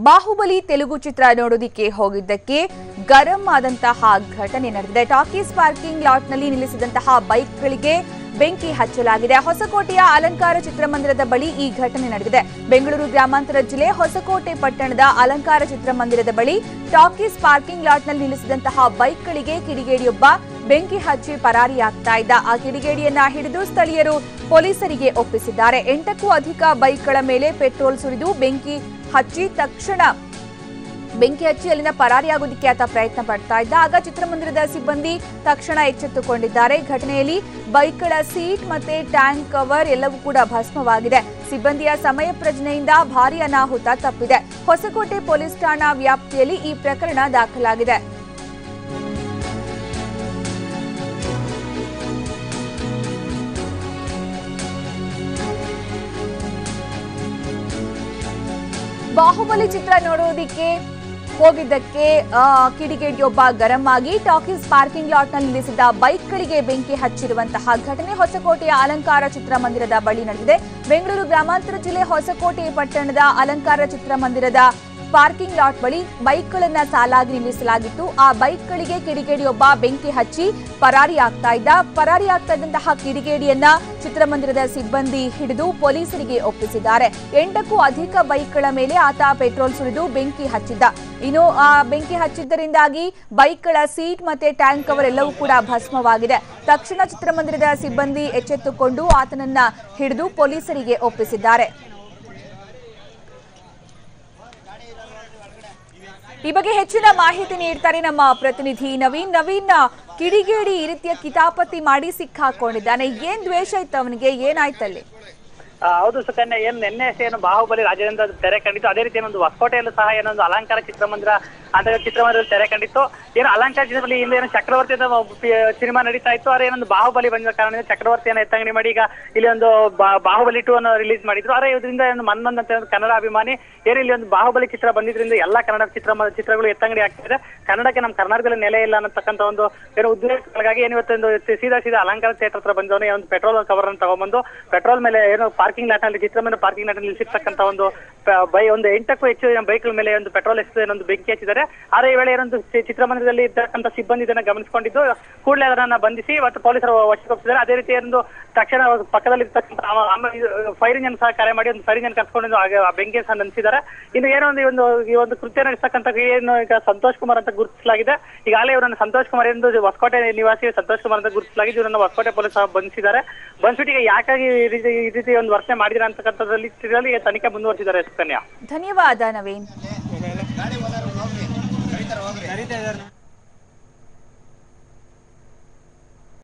ಬಾಹುಬಲಿ ತೆಲುಗು ಚಿತ್ರ ನೋಡೋದಿಕ್ಕೆ ಹೋಗಿದ್ದಕ್ಕೆ ಗರಂ ಆದಂತಹ ಘಟನೆ ನಡೆದಿದೆ. ಟಾಕೀಸ್ ಪಾರ್ಕಿಂಗ್ ಲಾಟ್ನಲ್ಲಿ ನಿಲ್ಲಿಸಿದಂತಹ ಬೈಕ್ಗಳಿಗೆ ಬೆಂಕಿ ಹಚ್ಚಲಾಗಿದೆ. ಹೊಸಕೋಟೆಯ ಅಲಂಕಾರ ಚಿತ್ರಮಂದಿರದ ಬಳಿ ಈ ಘಟನೆ ನಡೆದಿದೆ. ಬೆಂಗಳೂರು ಗ್ರಾಮಾಂತರ ಜಿಲ್ಲೆ ಹೊಸಕೋಟೆ ಪಟ್ಟಣದ ಅಲಂಕಾರ ಚಿತ್ರಮಂದಿರದ ಬಳಿ ಟಾಕೀಸ್ ಪಾರ್ಕಿಂಗ್ ಲಾಟ್ನಲ್ಲಿ ನಿಲ್ಲಿಸಿದಂತಹ ಬೈಕ್ಗಳಿಗೆ ಕಿಡಿಗೇಡಿಯೊಬ್ಬ ಬೆಂಕಿ ಹಚ್ಚಿ ಪರಾರಿಯಾಗ್ತಾ ಇದ್ದ. ಆ ಕಿಡಿಗೇಡಿಯನ್ನ ಹಿಡಿದು ಸ್ಥಳೀಯರು ಪೊಲೀಸರಿಗೆ ಒಪ್ಪಿಸಿದ್ದಾರೆ. 8ಕ್ಕೂ ಅಧಿಕ ಬೈಕ್ಗಳ ಮೇಲೆ ಪೆಟ್ರೋಲ್ ಸುರಿದು ಬೆಂಕಿ ಹಚ್ಚಿ ಅಲ್ಲಿಂದ ಪರಾರಿಯಾಗೋದಕ್ಕೆ ಆತ ಪ್ರಯತ್ನ ಪಡ್ತಾ ಇದ್ದ. ಆಗ ಚಿತ್ರಮಂದಿರದ ಸಿಬ್ಬಂದಿ ತಕ್ಷಣ ಎಚ್ಚೆತ್ತುಕೊಂಡಿದ್ದಾರೆ. ಘಟನೆಯಲ್ಲಿ ಬೈಕ್ಗಳ ಸೀಟ್ ಮತ್ತೆ ಟ್ಯಾಂಕ್ ಕವರ್ ಎಲ್ಲವೂ ಕೂಡ ಭಸ್ಮವಾಗಿದೆ. ಸಿಬ್ಬಂದಿಯ ಸಮಯ ಪ್ರಜ್ಞೆಯಿಂದ ಭಾರೀ ಅನಾಹುತ ತಪ್ಪಿದೆ. ಹೊಸಕೋಟೆ ಪೊಲೀಸ್ ಠಾಣಾ ವ್ಯಾಪ್ತಿಯಲ್ಲಿ ಈ ಪ್ರಕರಣ ದಾಖಲಾಗಿದೆ. ಬಾಹುಬಲಿ ಚಿತ್ರ ನೋಡೋದಿಕ್ಕೆ ಹೋಗಿದ್ದಕ್ಕೆ ಕಿಡಿಗೇಡಿಯೊಬ್ಬ ಗರಂ ಆಗಿ ಟಾಕೀಸ್ ಪಾರ್ಕಿಂಗ್ ಲಾಟ್ನಲ್ಲಿ ನಿಲ್ಲಿಸಿದ್ದ ಬೈಕ್ಗಳಿಗೆ ಬೆಂಕಿ ಹಚ್ಚಿರುವಂತಹ ಘಟನೆ ಹೊಸಕೋಟೆಯ ಅಲಂಕಾರ ಚಿತ್ರಮಂದಿರದ ಬಳಿ ನಡೆದಿದೆ. ಬೆಂಗಳೂರು ಗ್ರಾಮಾಂತರ ಜಿಲ್ಲೆ ಹೊಸಕೋಟೆ ಪಟ್ಟಣದ ಅಲಂಕಾರ ಚಿತ್ರಮಂದಿರದ ಪಾರ್ಕಿಂಗ್ ಲಾಟ್ ಬಳಿ ಬೈಕ್ಗಳನ್ನ ಸಾಲಾಗಿ ನಿಲ್ಲಿಸಲಾಗಿತ್ತು. ಆ ಬೈಕ್ಗಳಿಗೆ ಕಿಡಿಗೇಡಿಯೊಬ್ಬ ಬೆಂಕಿ ಹಚ್ಚಿ ಪರಾರಿಯಾಗ್ತಾ ಇದ್ದಂತಹ ಕಿಡಿಗೇಡಿಯನ್ನ ಚಿತ್ರಮಂದಿರದ ಸಿಬ್ಬಂದಿ ಹಿಡಿದು ಪೊಲೀಸರಿಗೆ ಒಪ್ಪಿಸಿದ್ದಾರೆ. 8ಕ್ಕೂ ಅಧಿಕ ಬೈಕ್ಗಳ ಮೇಲೆ ಆತ ಪೆಟ್ರೋಲ್ ಸುರಿದು ಬೆಂಕಿ ಹಚ್ಚಿದ್ದ. ಇನ್ನು ಆ ಬೆಂಕಿ ಹಚ್ಚಿದ್ದರಿಂದಾಗಿ ಬೈಕ್ಗಳ ಸೀಟ್ ಮತ್ತೆ ಟ್ಯಾಂಕ್ ಕವರ್ ಎಲ್ಲವೂ ಕೂಡ ಭಸ್ಮವಾಗಿದೆ. ತಕ್ಷಣ ಚಿತ್ರಮಂದಿರದ ಸಿಬ್ಬಂದಿ ಎಚ್ಚೆತ್ತುಕೊಂಡು ಆತನನ್ನ ಹಿಡಿದು ಪೊಲೀಸರಿಗೆ ಒಪ್ಪಿಸಿದ್ದಾರೆ. ಈ ಬಗ್ಗೆ ಹೆಚ್ಚಿನ ಮಾಹಿತಿ ನೀಡ್ತಾರೆ ನಮ್ಮ ಪ್ರತಿನಿಧಿ ನವೀನ್. ಕಿಡಿಗೇಡಿ ಈ ರೀತಿಯ ಕಿತಾಪತಿ ಮಾಡಿ ಸಿಕ್ಕಾಕೊಂಡಿದ್ದಾನೆ. ಏನ್ ದ್ವೇಷ ಇತ್ತು ಅವನಿಗೆ, ಏನಾಯ್ತಲ್ಲಿ? ಹೌದು ಸುಕನ್ಯಾ, ನಿನ್ನೆ ಏನು ಬಾಹುಬಲಿ ರಾಜ್ಯದಿಂದ ತೆರೆ ಕಂಡಿತ್ತು, ಅದೇ ರೀತಿ ಏನೊಂದು ಹೊಸಕೋಟೆಯಲ್ಲೂ ಸಹ ಏನೊಂದು ಅಲಂಕಾರ ಚಿತ್ರಮಂದಿರ ಅಂತ ಚಿತ್ರಮಂದಿರದಲ್ಲಿ ತೆರೆ ಕಂಡಿತ್ತು. ಏನು ಅಲಂಕಾರ ಚಿತ್ರದಲ್ಲಿ ಇಲ್ಲಿ ಏನು ಚಕ್ರವರ್ತಿ ಅಂತ ಸಿನಿಮಾ ನಡೀತಾ ಇತ್ತು. ಆದ್ರೆ ಏನೊಂದು ಬಾಹುಬಲಿ ಬಂದ ಕಾರಣ ಚಕ್ರವರ್ತಿಯನ್ನು ಎತ್ತಂಗಡಿ ಮಾಡಿ ಈಗ ಇಲ್ಲಿ ಒಂದು ಬಾಹುಬಲಿ 2 ಅನ್ನು ರಿಲೀಸ್ ಮಾಡಿದ್ರು. ಆದ್ರೆ ಇದರಿಂದ ಮನ್ಮಂದ್ ಅಂತ ಕನ್ನಡ ಅಭಿಮಾನಿ ಏನು ಇಲ್ಲಿ ಒಂದು ಬಾಹುಬಲಿ ಚಿತ್ರ ಬಂದಿದ್ರಿಂದ ಎಲ್ಲಾ ಕನ್ನಡ ಚಿತ್ರಗಳು ಎತ್ತಂಗಡಿ ಆಗ್ತಿದೆ. ಕನ್ನಡಕ್ಕೆ ನಮ್ಮ ಕರ್ನಾಟಕದಲ್ಲಿ ನೆಲೆ ಇಲ್ಲ ಅನ್ನತಕ್ಕಂಥ ಒಂದು ಏನು ಉದ್ದೇಶಕ್ಕಾಗಿ ಏನು ಇವತ್ತೊಂದು ಸೀದಾ ಅಲಂಕಾರ ಥಿಯೇಟರ್ ಹತ್ರ ಬಂದವನು ಒಂದು ಪೆಟ್ರೋಲ್ ಕವರ್ ಅನ್ನು ತಗೊಂಡ್ಬಂದು ಪೆಟ್ರೋಲ್ ಮೇಲೆ ಏನು ಪಾರ್ಕಿಂಗ್ ಲಾಟ್ ನಲ್ಲಿ ಚಿತ್ರಮಂದಿರ ಪಾರ್ಕಿಂಗ್ ಲಾಟ್ ನಲ್ಲಿ ನಿಲ್ಲಿಸಿರ್ತಕ್ಕಂಥ ಒಂದು 8ಕ್ಕೂ ಹೆಚ್ಚು ಬೈಕ್ಗಳ ಮೇಲೆ ಒಂದು ಪೆಟ್ರೋಲ್ ಏನೊಂದು ಬೆಂಕಿ ಹಚ್ಚಿದ್ದಾರೆ. ಆದ್ರೆ ಈ ವೇಳೆ ಏನೊಂದು ಚಿತ್ರಮಂದಿರದಲ್ಲಿ ಇರ್ತಕ್ಕಂಥ ಸಿಬ್ಬಂದಿ ಇದನ್ನ ಗಮನಿಸಿಕೊಂಡಿದ್ದು ಕೂಡಲೇ ಅದನ್ನ ಬಂಧಿಸಿ ಮತ್ತು ಪೊಲೀಸರು ವಶಕ್ಕೊಪ್ಪಿಸಿದ್ದಾರೆ. ಅದೇ ರೀತಿ ಒಂದು ತಕ್ಷಣ ಪಕ್ಕದಲ್ಲಿ ಇರ್ತಕ್ಕಂಥ ಫೈರ್ ಇಂಜನ್ ಸಹ ಕರೆ ಮಾಡಿ ಒಂದು ಫೈರ್ ಇಂಜನ್ ಕರ್ಸ್ಕೊಂಡು ಆ ಬೆಂಕಿ ಸಹ ನಂದಿಸಿದ್ದಾರೆ. ಇನ್ನು ಏನೋ ಈ ಒಂದು ಕೃತ್ಯ ನಡೆಸ್ತಕ್ಕಂಥ ಏನು ಈಗ ಸಂತೋಷ್ ಕುಮಾರ್ ಅಂತ ಗುರುತಿಸಲಾಗಿದೆ. ಈಗಾಗಲೇ ಇವರನ್ನು ಸಂತೋಷ್ ಕುಮಾರ್ ಎಂದು ಹೊಸಕೋಟೆ ನಿವಾಸಿ ಸಂತೋಷ್ ಕುಮಾರ್ ಅಂತ ಗುರುತಿಸಲಾಗಿದೆ. ಇವರನ್ನು ಹೊಸಕೋಟೆ ಪೊಲೀಸ್ ಸಹ ಬಂಧಿಸಿದ್ದಾರೆ. ಬಂದ್ಬಿಟ್ಟು ಈಗ ಯಾಕಾಗಿ ಈ ರೀತಿ ಒಂದು ವರ್ತನೆ ಮಾಡಿದ್ರೆ ಅಂತಕ್ಕಂಥದ್ರಲ್ಲಿ ತನಿಖೆ ಮುಂದುವರಿಸಿದ್ದಾರೆ. ಸುಕನ್ಯಾ, ಧನ್ಯವಾದ ನವೀನ್.